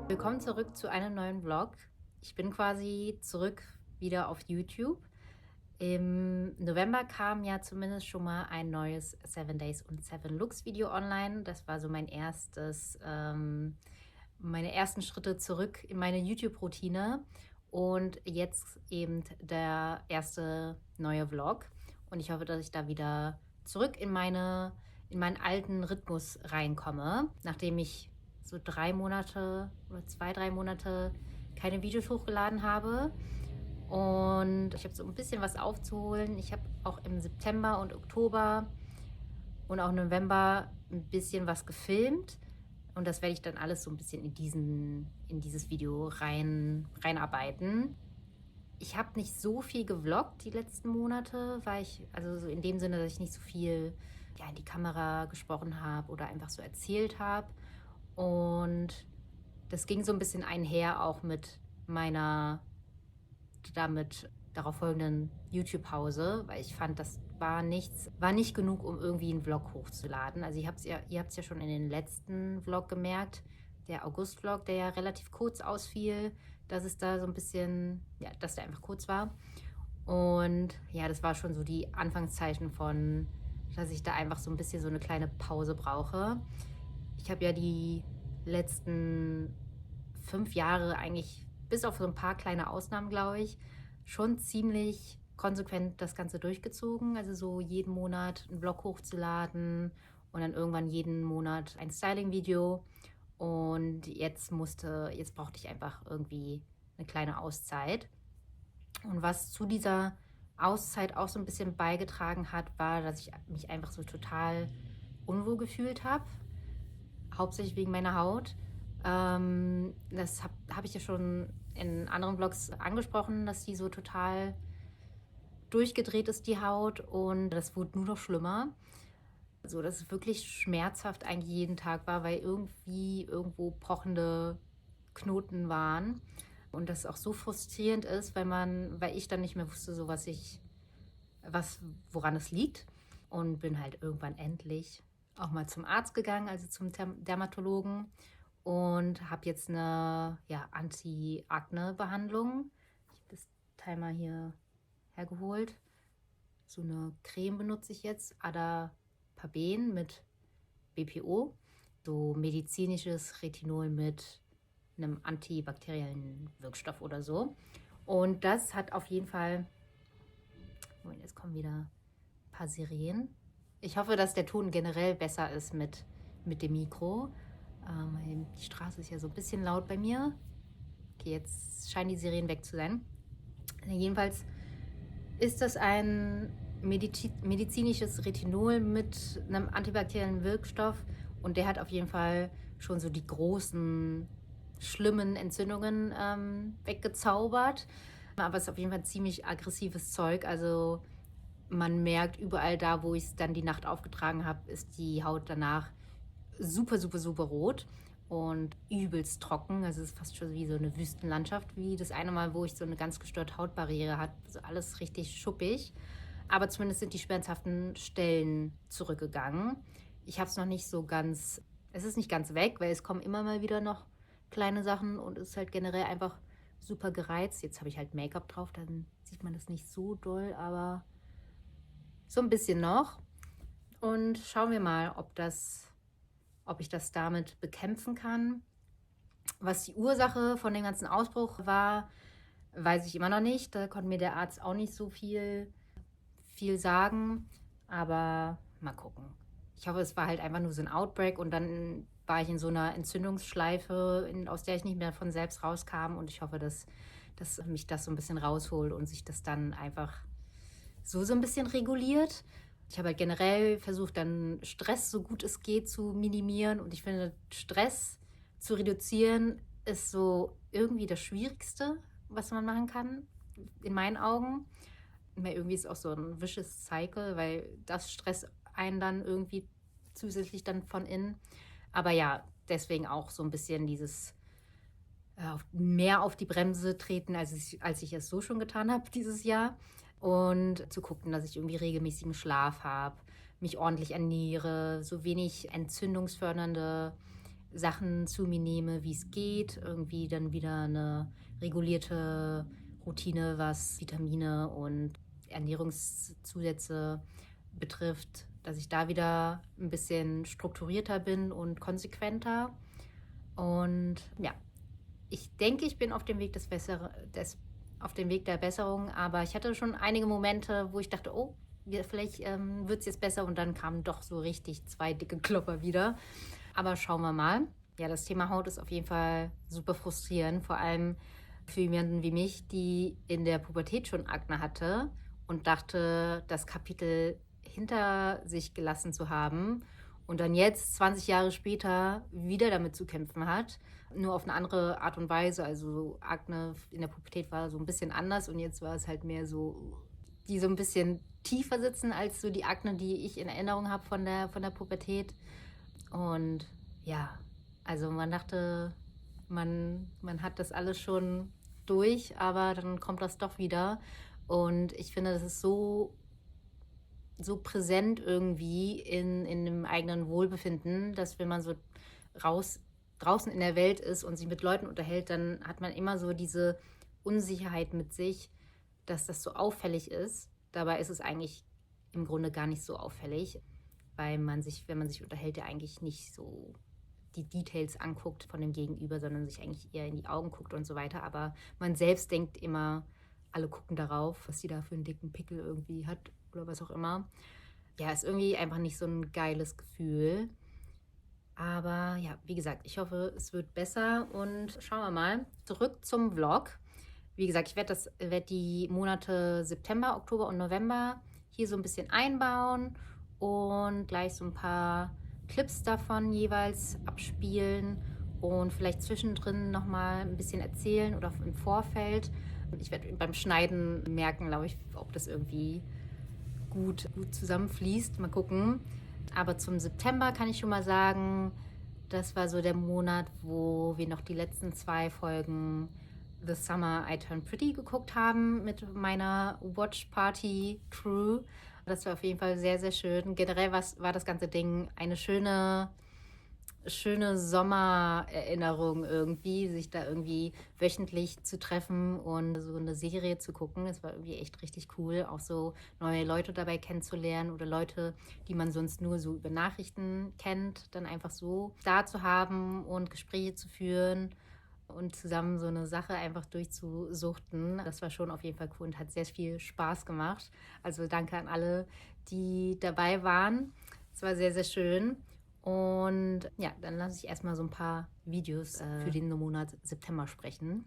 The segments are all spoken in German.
Willkommen zurück zu einem neuen Vlog. Ich bin quasi zurück wieder auf YouTube. Im November kam ja zumindest schon mal ein neues 7 Days und 7 Looks Video online. Das war so meine ersten Schritte zurück in meine YouTube-Routine. Und jetzt eben der erste neue Vlog. Und ich hoffe, dass ich da wieder zurück in meinen alten Rhythmus reinkomme, nachdem ich so 3 Monate oder 2-3 Monate keine Videos hochgeladen habe. Und ich habe so ein bisschen was aufzuholen. Ich habe auch im September und Oktober und auch November ein bisschen was gefilmt. Und das werde ich dann alles so ein bisschen in dieses Video reinarbeiten. Ich habe nicht so viel gevloggt die letzten Monate, also so in dem Sinne, dass ich nicht so viel in die Kamera gesprochen habe oder einfach so erzählt habe. Und das ging so ein bisschen einher auch mit meiner darauf folgenden YouTube-Pause, weil ich fand, das war nicht genug, um irgendwie einen Vlog hochzuladen. Also ihr habt's ja schon in den letzten Vlog gemerkt, der August-Vlog, der ja relativ kurz ausfiel, dass es da so ein bisschen, dass der einfach kurz war. Und ja, das war schon so die Anfangszeichen von, dass ich da einfach so ein bisschen so eine kleine Pause brauche. Ich habe ja die letzten 5 Jahre eigentlich, bis auf so ein paar kleine Ausnahmen, glaube ich, schon ziemlich konsequent das Ganze durchgezogen. Also so jeden Monat einen Vlog hochzuladen und dann irgendwann jeden Monat ein Styling-Video. Und jetzt brauchte ich einfach irgendwie eine kleine Auszeit. Und was zu dieser Auszeit auch so ein bisschen beigetragen hat, war, dass ich mich einfach so total unwohl gefühlt habe. Hauptsächlich wegen meiner Haut. Das hab ich ja schon in anderen Vlogs angesprochen, dass die so total durchgedreht ist, die Haut. Und das wurde nur noch schlimmer. So, dass es wirklich schmerzhaft eigentlich jeden Tag war, weil irgendwie irgendwo pochende Knoten waren. Und das auch so frustrierend ist, weil ich dann nicht mehr wusste, so woran es liegt. Und bin halt irgendwann endlich auch mal zum Arzt gegangen, also zum Dermatologen, und habe jetzt eine Anti-Akne-Behandlung. Ich habe das Teil mal hier hergeholt. So eine Creme benutze ich jetzt, Adapalben mit BPO, so medizinisches Retinol mit einem antibakteriellen Wirkstoff oder so. Und das hat auf jeden Fall, Moment, jetzt kommen wieder ein paar Sirenen. Ich hoffe, dass der Ton generell besser ist mit dem Mikro. Die Straße ist ja so ein bisschen laut bei mir. Okay, jetzt scheinen die Sirenen weg zu sein. Jedenfalls ist das ein medizinisches Retinol mit einem antibakteriellen Wirkstoff. Und der hat auf jeden Fall schon so die großen, schlimmen Entzündungen weggezaubert. Aber es ist auf jeden Fall ziemlich aggressives Zeug. Also man merkt überall da, wo ich es dann die Nacht aufgetragen habe, ist die Haut danach super, super, super rot und übelst trocken. Also es ist fast schon wie so eine Wüstenlandschaft, wie das eine Mal, wo ich so eine ganz gestörte Hautbarriere hatte. Also alles richtig schuppig. Aber zumindest sind die schmerzhaften Stellen zurückgegangen. Ich habe es noch nicht so ganz, es ist nicht ganz weg, weil es kommen immer mal wieder noch kleine Sachen und es ist halt generell einfach super gereizt. Jetzt habe ich halt Make-up drauf, dann sieht man das nicht so doll, aber so ein bisschen noch. Und schauen wir mal, ob ich das damit bekämpfen kann. Was die Ursache von dem ganzen Ausbruch war, weiß ich immer noch nicht. Da konnte mir der Arzt auch nicht so viel sagen. Aber mal gucken. Ich hoffe, es war halt einfach nur so ein Outbreak und dann war ich in so einer Entzündungsschleife, aus der ich nicht mehr von selbst rauskam. Und ich hoffe, dass mich das so ein bisschen rausholt und sich das dann einfach so ein bisschen reguliert. Ich habe halt generell versucht, dann Stress so gut es geht zu minimieren. Und ich finde, Stress zu reduzieren ist so irgendwie das Schwierigste, was man machen kann, in meinen Augen. Weil irgendwie ist es auch so ein vicious cycle, weil das stresst einen dann irgendwie zusätzlich dann von innen. Aber ja, deswegen auch so ein bisschen dieses mehr auf die Bremse treten, als ich es so schon getan habe dieses Jahr. Und zu gucken, dass ich irgendwie regelmäßigen Schlaf habe, mich ordentlich ernähre, so wenig entzündungsfördernde Sachen zu mir nehme, wie es geht. Irgendwie dann wieder eine regulierte Routine, was Vitamine und Ernährungszusätze betrifft, dass ich da wieder ein bisschen strukturierter bin und konsequenter. Und ja, ich denke, ich bin auf dem Weg auf dem Weg der Besserung, aber ich hatte schon einige Momente, wo ich dachte, oh, vielleicht wird es jetzt besser, und dann kamen doch so richtig 2 dicke Klopper wieder. Aber schauen wir mal. Ja, das Thema Haut ist auf jeden Fall super frustrierend, vor allem für jemanden wie mich, die in der Pubertät schon Akne hatte und dachte, das Kapitel hinter sich gelassen zu haben und dann jetzt, 20 Jahre später, wieder damit zu kämpfen hat. Nur auf eine andere Art und Weise. Also Akne in der Pubertät war so ein bisschen anders, und jetzt war es halt mehr so, die so ein bisschen tiefer sitzen als so die Akne, die ich in Erinnerung habe von der Pubertät. Und ja, also man dachte, man hat das alles schon durch, aber dann kommt das doch wieder. Und ich finde, das ist so präsent irgendwie in dem eigenen Wohlbefinden, dass wenn man so draußen in der Welt ist und sich mit Leuten unterhält, dann hat man immer so diese Unsicherheit mit sich, dass das so auffällig ist. Dabei ist es eigentlich im Grunde gar nicht so auffällig, weil wenn man sich unterhält, ja eigentlich nicht so die Details anguckt von dem Gegenüber, sondern sich eigentlich eher in die Augen guckt und so weiter. Aber man selbst denkt immer, alle gucken darauf, was sie da für einen dicken Pickel irgendwie hat oder was auch immer. Ja, ist irgendwie einfach nicht so ein geiles Gefühl. Aber ja, wie gesagt, ich hoffe, es wird besser, und schauen wir mal. Zurück zum Vlog. Wie gesagt, ich werde die Monate September, Oktober und November hier so ein bisschen einbauen und gleich so ein paar Clips davon jeweils abspielen und vielleicht zwischendrin nochmal ein bisschen erzählen oder im Vorfeld. Ich werde beim Schneiden merken, glaube ich, ob das irgendwie gut zusammenfließt. Mal gucken. Aber zum September kann ich schon mal sagen, das war so der Monat, wo wir noch die letzten 2 Folgen The Summer I Turned Pretty geguckt haben mit meiner Watch Party Crew. Das war auf jeden Fall sehr, sehr schön. Generell war das ganze Ding eine schöne Sommererinnerung irgendwie, sich da irgendwie wöchentlich zu treffen und so eine Serie zu gucken. Das war irgendwie echt richtig cool, auch so neue Leute dabei kennenzulernen oder Leute, die man sonst nur so über Nachrichten kennt, dann einfach so da zu haben und Gespräche zu führen und zusammen so eine Sache einfach durchzusuchten. Das war schon auf jeden Fall cool und hat sehr viel Spaß gemacht. Also danke an alle, die dabei waren. Es war sehr, sehr schön. Und ja, dann lasse ich erstmal so ein paar Videos für den Monat September sprechen.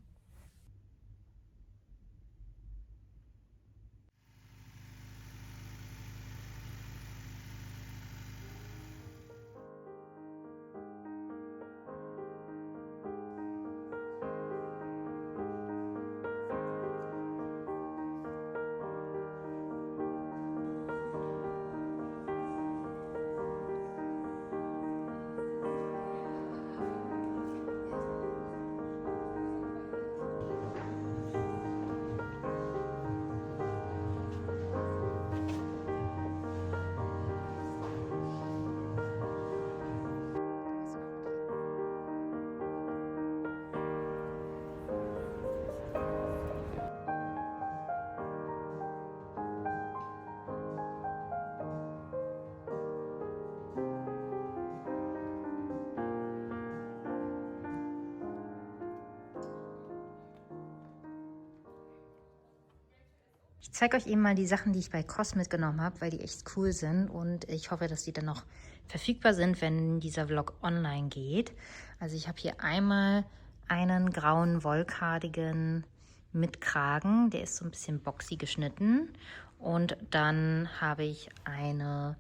Ich zeige euch eben mal die Sachen, die ich bei COS mitgenommen habe, weil die echt cool sind, und ich hoffe, dass die dann noch verfügbar sind, wenn dieser Vlog online geht. Also ich habe hier einmal einen grauen Wollcardigan mit Kragen, der ist so ein bisschen boxy geschnitten, und dann habe ich eine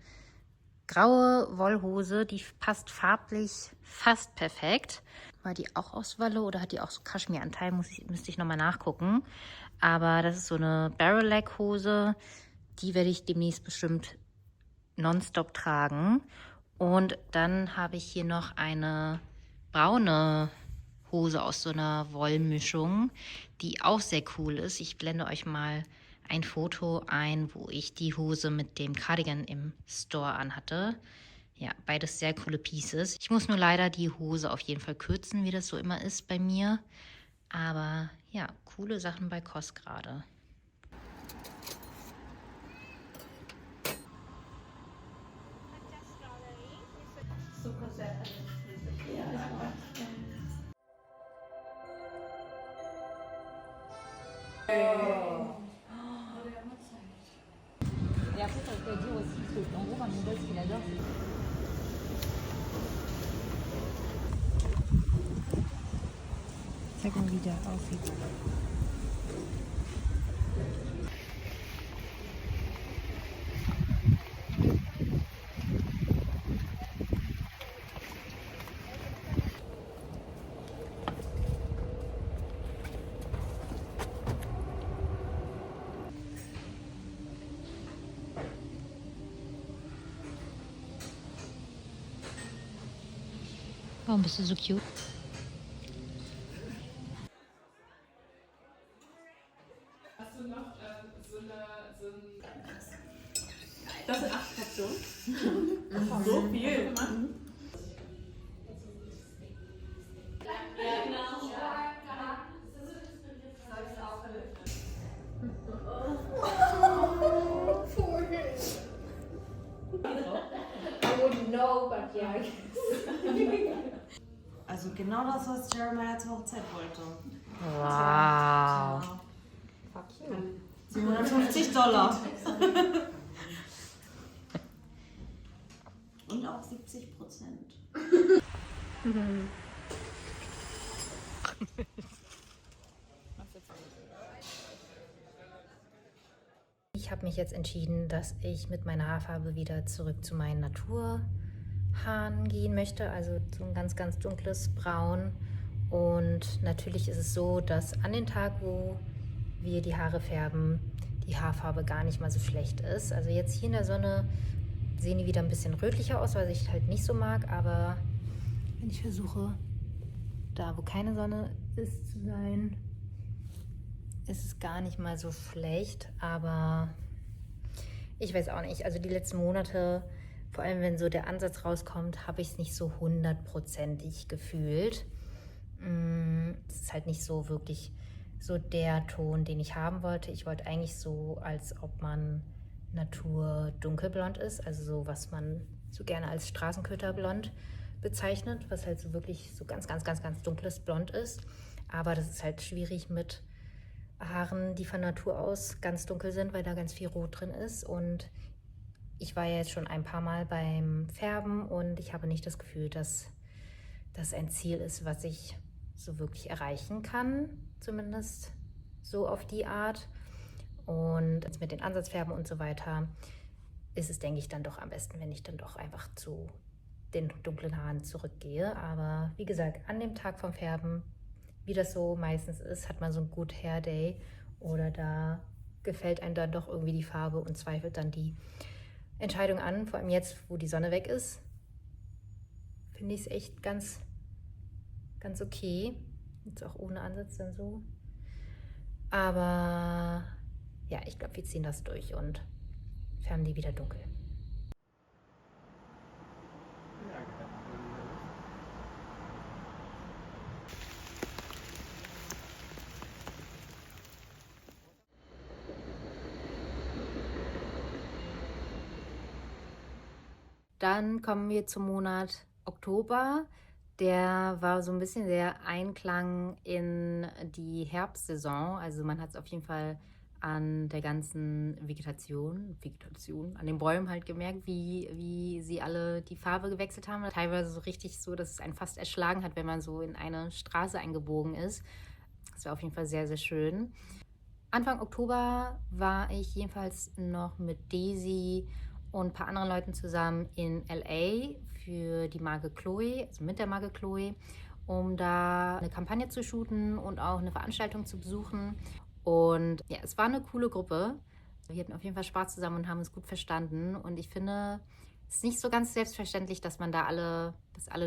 graue Wollhose, die passt farblich fast perfekt. war die auch aus Wolle oder hat die auch so Kaschmiranteil? Müsste ich nochmal nachgucken. Aber das ist so eine Barrel-Leg-Hose. Die werde ich demnächst bestimmt nonstop tragen. Und dann habe ich hier noch eine braune Hose aus so einer Wollmischung, die auch sehr cool ist. Ich blende euch mal ein Foto ein, wo ich die Hose mit dem Cardigan im Store anhatte. Ja, beides sehr coole Pieces. Ich muss nur leider die Hose auf jeden Fall kürzen, wie das so immer ist bei mir. Aber ja, coole Sachen bei COS gerade. Et après, ça veut dire aussi qu'en gros, un modèle, ce qu'il adore, c'est. Zeig mal, wie der aussieht. Warum bist du so cute? Hast du noch Das sind 8 Portionen. So viel. Also genau das, was Jeremiah zur Hochzeit wollte. Wow. Fuck you. $750. Und auch 70%. Ich habe mich jetzt entschieden, dass ich mit meiner Haarfarbe wieder zurück zu meinen Naturhaaren gehen möchte. Also so ein ganz, ganz dunkles Braun. Und natürlich ist es so, dass an den Tag, wo wir die Haare färben, die Haarfarbe gar nicht mal so schlecht ist. Also jetzt hier in der Sonne sehen die wieder ein bisschen rötlicher aus, was ich halt nicht so mag. Aber wenn ich versuche, da wo keine Sonne ist, zu sein, ist es gar nicht mal so schlecht. Aber ich weiß auch nicht. Also die letzten Monate, vor allem wenn so der Ansatz rauskommt, habe ich es nicht so 100%ig gefühlt. Es ist halt nicht so wirklich so der Ton, den ich haben wollte. Ich wollte eigentlich so, als ob man Natur dunkelblond ist, also so, was man so gerne als Straßenköterblond bezeichnet, was halt so wirklich so ganz, ganz, ganz, ganz dunkles Blond ist. Aber das ist halt schwierig mit Haaren, die von Natur aus ganz dunkel sind, weil da ganz viel Rot drin ist. Und ich war ja jetzt schon ein paar Mal beim Färben und ich habe nicht das Gefühl, dass das ein Ziel ist, was ich so wirklich erreichen kann, zumindest so auf die Art. Und mit den Ansatzfärben und so weiter ist es, denke ich, dann doch am besten, wenn ich dann doch einfach zu den dunklen Haaren zurückgehe. Aber wie gesagt, an dem Tag vom Färben, wie das so meistens ist, hat man so ein Good Hair Day oder da gefällt einem dann doch irgendwie die Farbe und zweifelt dann die Entscheidung an. Vor allem jetzt, wo die Sonne weg ist, finde ich es echt ganz, ganz okay. Jetzt auch ohne Ansatz dann so. Aber ja, ich glaube, wir ziehen das durch und färben die wieder dunkel. Dann kommen wir zum Monat Oktober. Der war so ein bisschen der Einklang in die Herbstsaison. Also man hat es auf jeden Fall an der ganzen Vegetation, an den Bäumen halt gemerkt, wie sie alle die Farbe gewechselt haben. Teilweise so richtig so, dass es einen fast erschlagen hat, wenn man so in eine Straße eingebogen ist. Das war auf jeden Fall sehr, sehr schön. Anfang Oktober war ich jedenfalls noch mit Daisy und ein paar anderen Leuten zusammen in LA für die Marke Chloe, also mit der Marke Chloe. um da eine Kampagne zu shooten und auch eine Veranstaltung zu besuchen. Und ja, es war eine coole Gruppe. Wir hatten auf jeden Fall Spaß zusammen und haben uns gut verstanden. Und ich finde, es ist nicht so ganz selbstverständlich, dass alle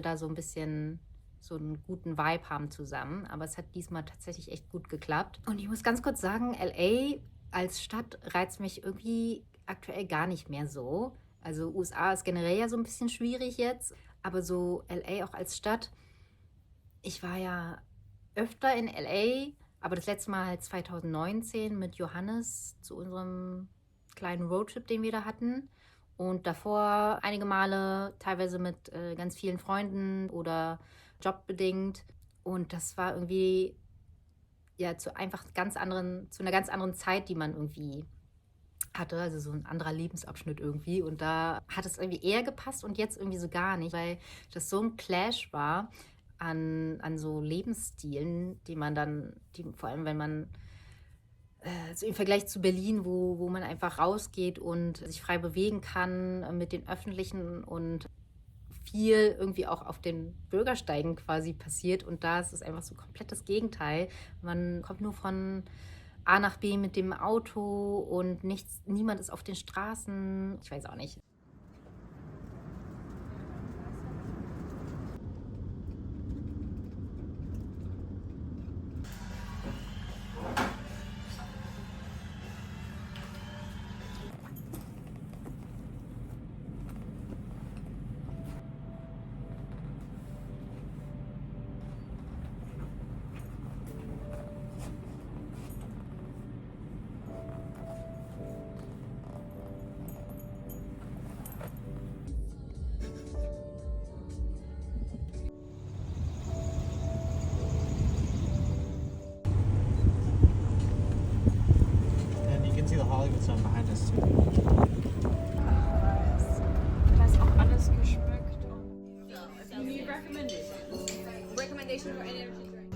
da so ein bisschen so einen guten Vibe haben zusammen. Aber es hat diesmal tatsächlich echt gut geklappt. Und ich muss ganz kurz sagen, LA als Stadt reizt mich irgendwie aktuell gar nicht mehr so. Also USA ist generell ja so ein bisschen schwierig jetzt. Aber so LA auch als Stadt. Ich war ja öfter in LA, aber das letzte Mal halt 2019 mit Johannes zu unserem kleinen Roadtrip, den wir da hatten. Und davor einige Male, teilweise mit ganz vielen Freunden oder jobbedingt. Und das war irgendwie ja zu einer ganz anderen Zeit, die man irgendwie hatte, also so ein anderer Lebensabschnitt irgendwie. Und da hat es irgendwie eher gepasst und jetzt irgendwie so gar nicht, weil das so ein Clash war an so Lebensstilen, vor allem wenn man so im Vergleich zu Berlin, wo man einfach rausgeht und sich frei bewegen kann mit den Öffentlichen und viel irgendwie auch auf den Bürgersteigen quasi passiert. Und da ist es einfach so komplett das Gegenteil. Man kommt nur von A nach B mit dem Auto und niemand ist auf den Straßen. Ich weiß auch nicht. And you can see the Hollywood sign behind us too. Da ist auch alles geschmückt. You need recommendations. Recommendation for energy drink.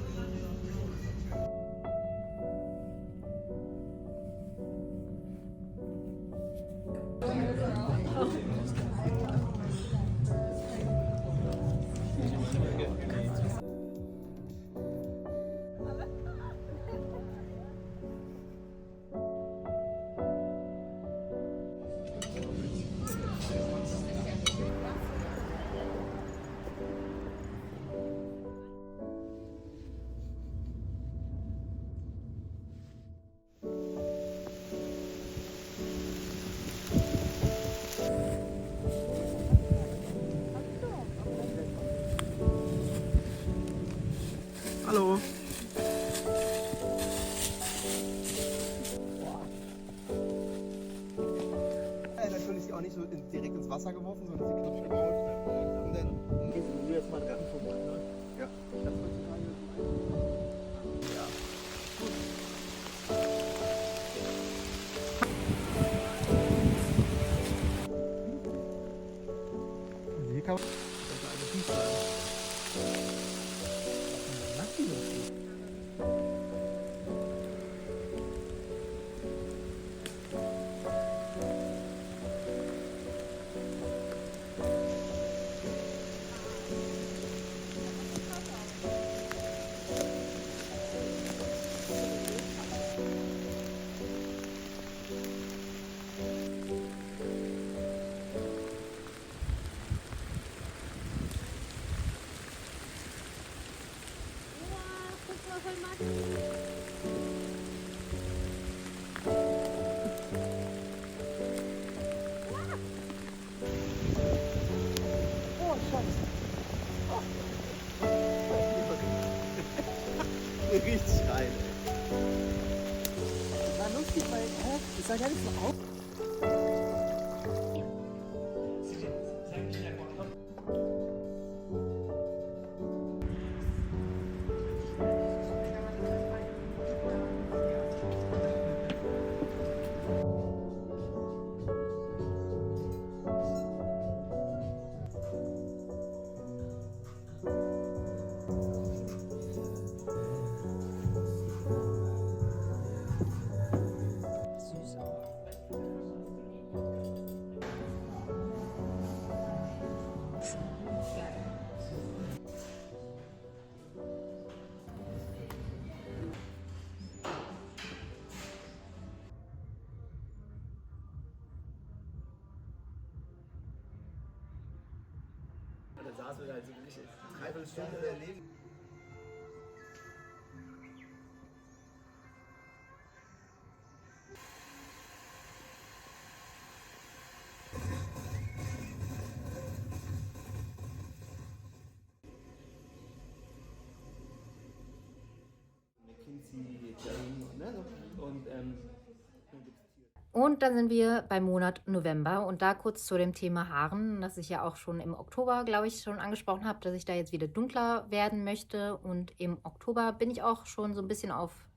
Hallo. Natürlich ist sie auch nicht so direkt ins Wasser geworfen, sondern sie wird gebaut. Und dann du jetzt mal dran vorbei, ne? Ja. Das wird total ja. Hier kann man. Das ist eigentlich nicht sein. Was macht die das? Richtig rein, ey. War lustig, weil, das sah gar nicht so aus. Süß auch. dann saßen wir da halt so wirklich 3/4 Stunde daneben. Und dann sind wir beim Monat November und da kurz zu dem Thema Haaren, das ich ja auch schon im Oktober, glaube ich, schon angesprochen habe, dass ich da jetzt wieder dunkler werden möchte. Und im Oktober bin ich auch schon so ein bisschen auf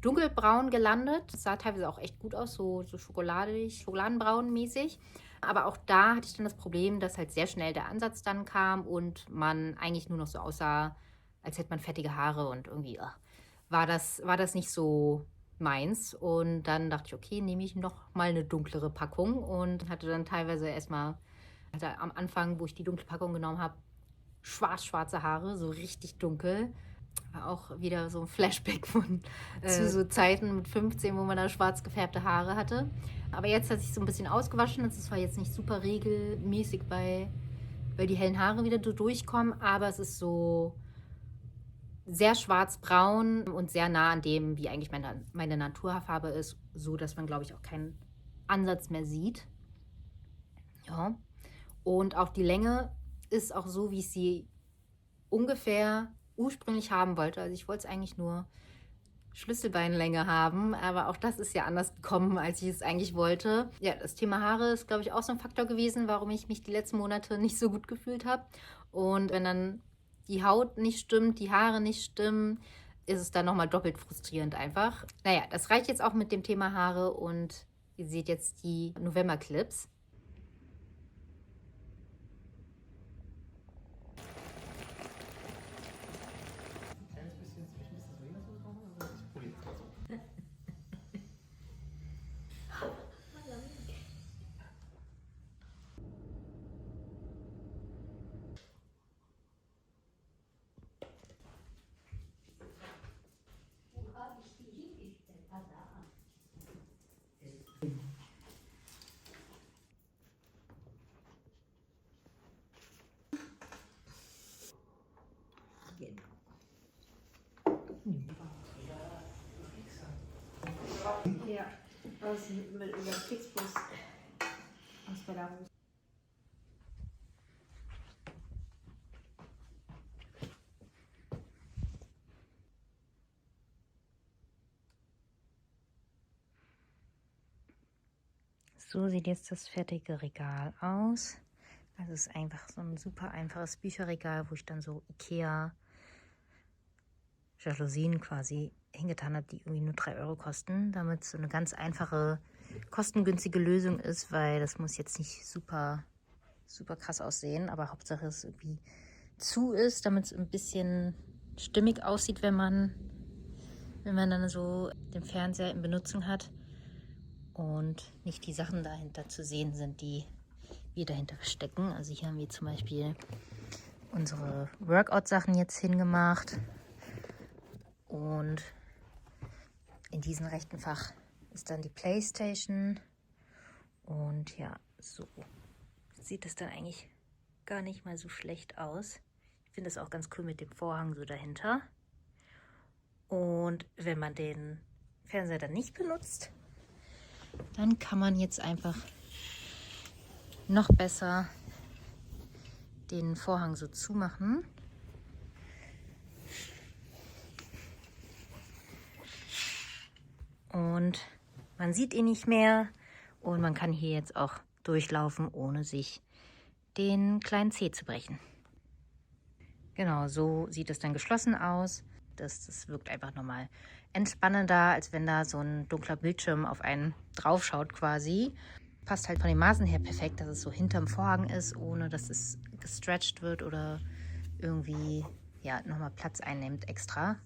dunkelbraun gelandet. Das sah teilweise auch echt gut aus, so schokoladenbraun mäßig. Aber auch da hatte ich dann das Problem, dass halt sehr schnell der Ansatz dann kam und man eigentlich nur noch so aussah, als hätte man fettige Haare und irgendwie war das nicht so meins. Und dann dachte ich, okay, nehme ich noch mal eine dunklere Packung und hatte dann teilweise erstmal, also am Anfang, wo ich die dunkle Packung genommen habe, schwarze Haare, so richtig dunkel. War auch wieder so ein Flashback zu so Zeiten mit 15, wo man da schwarz gefärbte Haare hatte. Aber jetzt hat sich so ein bisschen ausgewaschen. Das ist zwar jetzt nicht super regelmäßig, weil die hellen Haare wieder so durchkommen, aber es ist so sehr schwarz-braun und sehr nah an dem, wie eigentlich meine Naturhaarfarbe ist, so dass man, glaube ich, auch keinen Ansatz mehr sieht. Ja. Und auch die Länge ist auch so, wie ich sie ungefähr ursprünglich haben wollte. Also ich wollte es eigentlich nur Schlüsselbeinlänge haben, aber auch das ist ja anders gekommen, als ich es eigentlich wollte. Ja, das Thema Haare ist, glaube ich, auch so ein Faktor gewesen, warum ich mich die letzten Monate nicht so gut gefühlt habe. Und wenn dann die Haut nicht stimmt, die Haare nicht stimmen, ist es dann nochmal doppelt frustrierend einfach. Naja, das reicht jetzt auch mit dem Thema Haare und ihr seht jetzt die November-Clips. Ja, über Flixbus aus Belarus. So sieht jetzt das fertige Regal aus. Also es ist einfach so ein super einfaches Bücherregal, wo ich dann so Ikea Jalousien quasi hingetan habe, die irgendwie nur 3 Euro kosten, damit es so eine ganz einfache, kostengünstige Lösung ist, weil das muss jetzt nicht super krass aussehen, aber Hauptsache es irgendwie zu ist, damit es ein bisschen stimmig aussieht, wenn man dann so den Fernseher in Benutzung hat und nicht die Sachen dahinter zu sehen sind, die wir dahinter verstecken. Also hier haben wir zum Beispiel unsere Workout-Sachen jetzt hingemacht. Und in diesem rechten Fach ist dann die Playstation. Und ja, so sieht es dann eigentlich gar nicht mal so schlecht aus. Ich finde das auch ganz cool mit dem Vorhang so dahinter. Und wenn man den Fernseher dann nicht benutzt, dann kann man jetzt einfach noch besser den Vorhang so zumachen. Und man sieht ihn nicht mehr und man kann hier jetzt auch durchlaufen, ohne sich den kleinen Zeh zu brechen. Genau, so sieht es dann geschlossen aus. Das wirkt einfach nochmal entspannender, als wenn da so ein dunkler Bildschirm auf einen draufschaut quasi. Passt halt von den Maßen her perfekt, dass es so hinterm Vorhang ist, ohne dass es gestretched wird oder irgendwie ja, nochmal Platz einnimmt extra.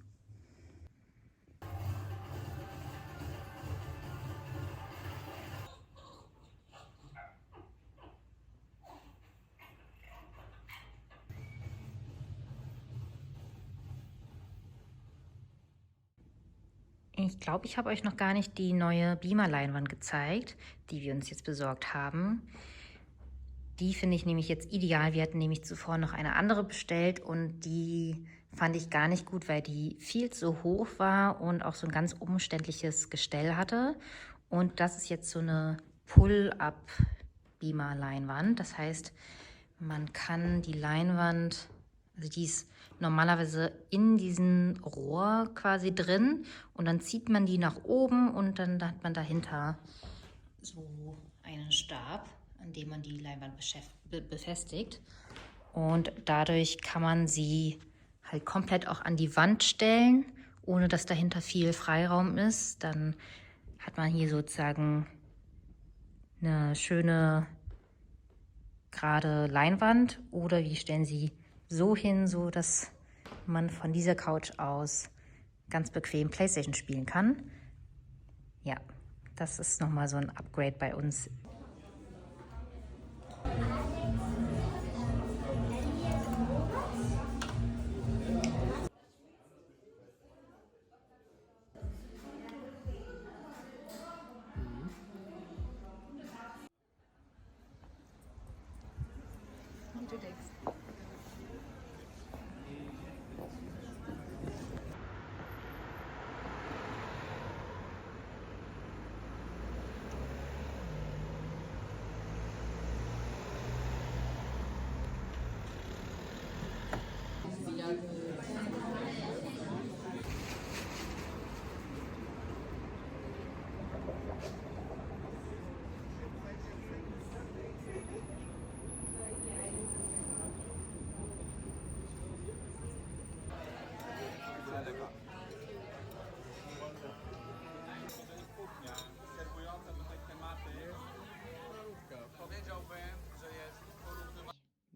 Ich glaube, ich habe euch noch gar nicht die neue Beamer-Leinwand gezeigt, die wir uns jetzt besorgt haben. Die finde ich nämlich jetzt ideal. Wir hatten nämlich zuvor noch eine andere bestellt und die fand ich gar nicht gut, weil die viel zu hoch war und auch so ein ganz umständliches Gestell hatte. Und das ist jetzt so eine Pull-up-Beamer-Leinwand. Das heißt, man kann die Leinwand, also die ist normalerweise in diesem Rohr quasi drin und dann zieht man die nach oben und dann hat man dahinter so einen Stab, an dem man die Leinwand befestigt. Und dadurch kann man sie halt komplett auch an die Wand stellen, ohne dass dahinter viel Freiraum ist. Dann hat man hier sozusagen eine schöne gerade Leinwand oder wir stellen sie so hin, so dass man von dieser Couch aus ganz bequem PlayStation spielen kann. Ja, das ist nochmal so ein Upgrade bei uns.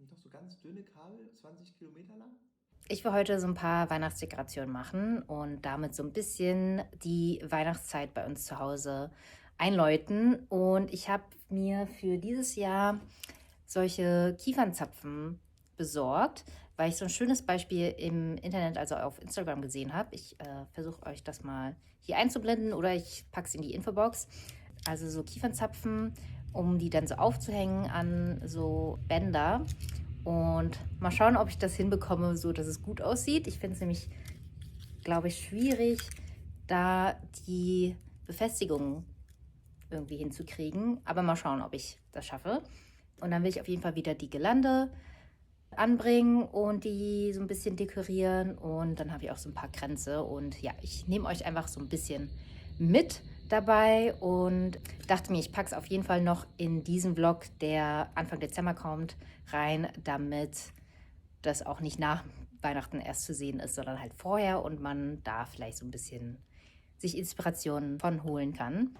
Doch so ganz dünne Kabel, 20 Kilometer lang? Ich will heute so ein paar Weihnachtsdekorationen machen und damit so ein bisschen die Weihnachtszeit bei uns zu Hause einläuten. Und ich habe mir für dieses Jahr solche Kiefernzapfen besorgt, weil ich so ein schönes Beispiel im Internet, also auf Instagram gesehen habe. Ich versuche euch das mal hier einzublenden oder ich packe es in die Infobox. Also so Kiefernzapfen, um die dann so aufzuhängen an so Bänder. Und mal schauen, ob ich das hinbekomme, so dass es gut aussieht. Ich finde es nämlich, glaube ich, schwierig, da die Befestigung irgendwie hinzukriegen. Aber mal schauen, ob ich das schaffe. Und dann will ich auf jeden Fall wieder die Girlande anbringen und die so ein bisschen dekorieren. Und dann habe ich auch so ein paar Kränze. Und ja, ich nehme euch einfach so ein bisschen mit dabei und dachte mir, ich packe es auf jeden Fall noch in diesen Vlog, der Anfang Dezember kommt, rein, damit das auch nicht nach Weihnachten erst zu sehen ist, sondern halt vorher und man da vielleicht so ein bisschen sich Inspirationen von holen kann.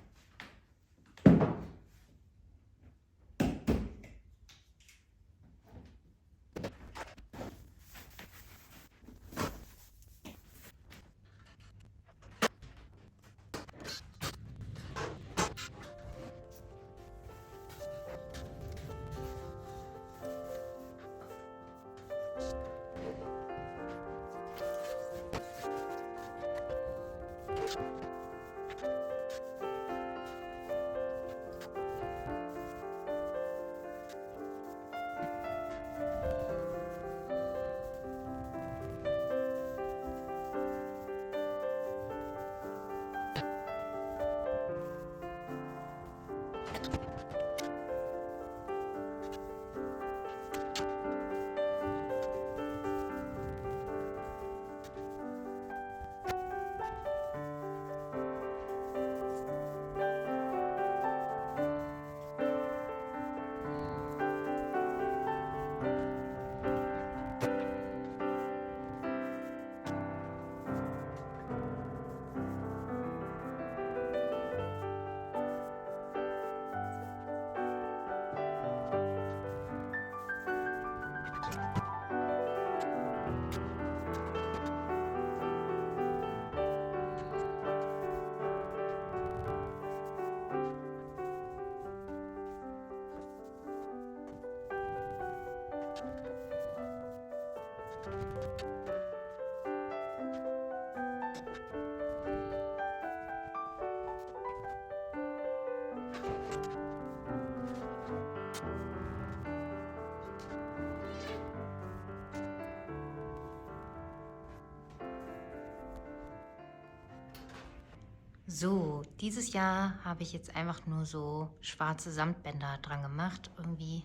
So, dieses Jahr habe ich jetzt einfach nur so schwarze Samtbänder dran gemacht. Irgendwie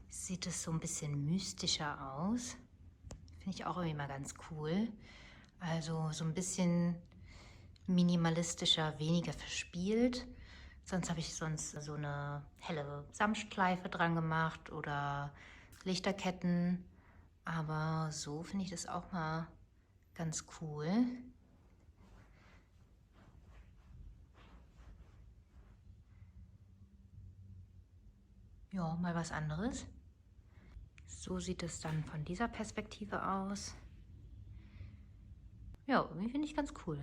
sieht es so ein bisschen mystischer aus. Finde ich auch irgendwie mal ganz cool. Also so ein bisschen minimalistischer, weniger verspielt. Sonst habe ich so eine helle Samtschleife dran gemacht oder Lichterketten. Aber so finde ich das auch mal ganz cool. Ja, mal was anderes. So sieht es dann von dieser Perspektive aus. Ja, irgendwie finde ich ganz cool.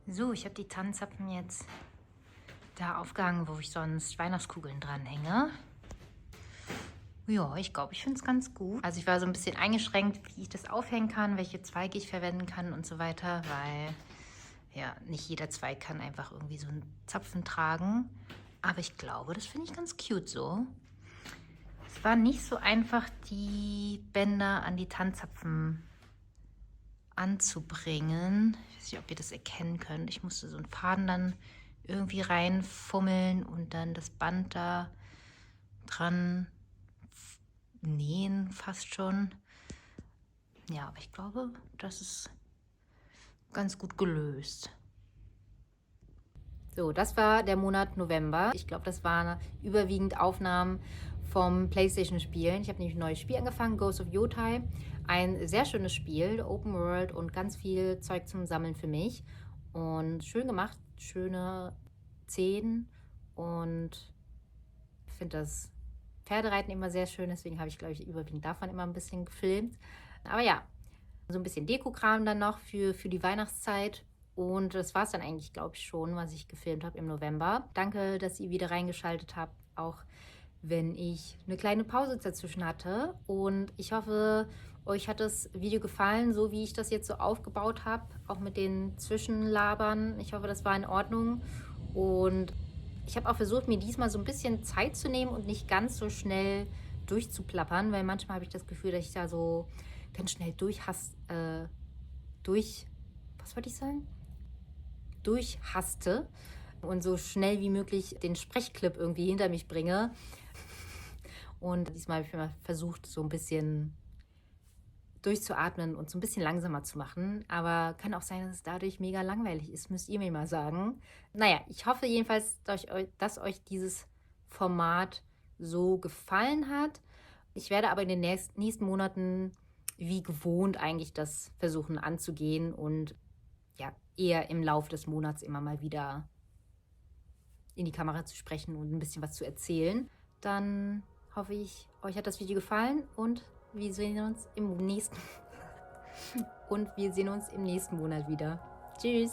So, ich habe die Tannenzapfen jetzt da aufgehangen, wo ich sonst Weihnachtskugeln dranhänge. Ja, ich glaube, ich finde es ganz gut. Also ich war so ein bisschen eingeschränkt, wie ich das aufhängen kann, welche Zweige ich verwenden kann und so weiter, weil ja, nicht jeder Zweig kann einfach irgendwie so einen Zapfen tragen. Aber ich glaube, das finde ich ganz cute so. Es war nicht so einfach, die Bänder an die Tannenzapfen anzubringen. Ich weiß nicht, ob ihr das erkennen könnt. Ich musste so einen Faden dann irgendwie reinfummeln und dann das Band da dran nähen fast schon. Ja, aber ich glaube, das ist ganz gut gelöst. So, das war der Monat November. Ich glaube, das waren überwiegend Aufnahmen vom PlayStation-Spielen. Ich habe nämlich ein neues Spiel angefangen, Ghost of Yotai. Ein sehr schönes Spiel, Open World und ganz viel Zeug zum Sammeln für mich. Und schön gemacht, schöne Szenen. Und ich finde das Pferdereiten immer sehr schön, deswegen habe ich, glaube ich, überwiegend davon immer ein bisschen gefilmt. Aber ja, so ein bisschen Dekokram dann noch für die Weihnachtszeit. Und das war es dann eigentlich, glaube ich, schon, was ich gefilmt habe im November. Danke, dass ihr wieder reingeschaltet habt, auch wenn ich eine kleine Pause dazwischen hatte. Und ich hoffe, euch hat das Video gefallen, so wie ich das jetzt so aufgebaut habe, auch mit den Zwischenlabern. Ich hoffe, das war in Ordnung. Und ich habe auch versucht, mir diesmal so ein bisschen Zeit zu nehmen und nicht ganz so schnell durchzuplappern, weil manchmal habe ich das Gefühl, dass ich da so ganz schnell durchhaste und so schnell wie möglich den Sprechclip irgendwie hinter mich bringe. Und diesmal habe ich mir versucht, so ein bisschen durchzuatmen und so ein bisschen langsamer zu machen. Aber kann auch sein, dass es dadurch mega langweilig ist, müsst ihr mir mal sagen. Naja, ich hoffe jedenfalls, dass euch dieses Format so gefallen hat. Ich werde aber in den nächsten Monaten wie gewohnt eigentlich das versuchen anzugehen und ja, eher im Laufe des Monats immer mal wieder in die Kamera zu sprechen und ein bisschen was zu erzählen. Dann hoffe ich, euch hat das Video gefallen und wir sehen uns im nächsten Monat wieder. Tschüss!